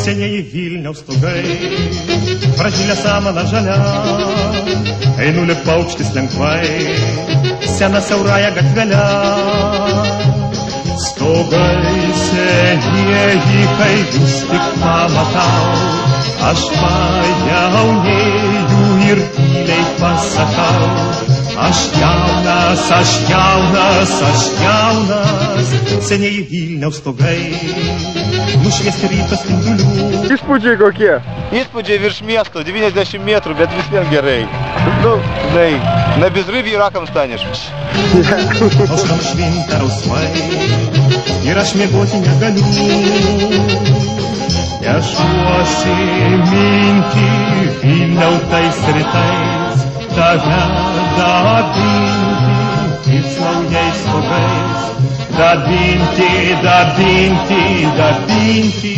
Senieji Vilniaus stogai, pražylę samaną žalia, einu lyg paukštis lengvai, seną siaurąją gatvelę. Stogai senieji, kai jūs tik pamatau, aš pajaunėju ir tyliai pasakau. Aš jaunas, aš jaunas, aš jaunas, senieji Vilniaus stogai, nušviesti ryto spindulių. Įspūdžiai kokie? Įspūdžiai virš miesto, 90 metrų, bet vis vien gerai. Nu, žinai, na bezrybį rakam staneš. Auštam švinta rausmai ir aš miegoti negaliu. Nešuosi mintį Vilniautais rytais, tave dabinti ties naujais stogais. Dabinti, dabinti, dabinti.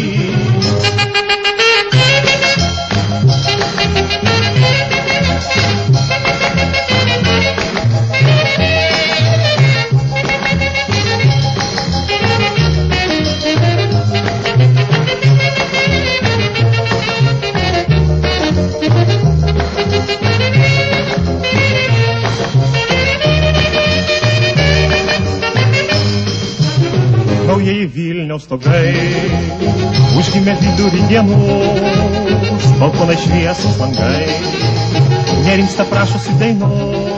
Naujieji Vilniaus stogai užgimė vidurį dienos, balkonai šviesos langai, nerimsta prašosi dainos.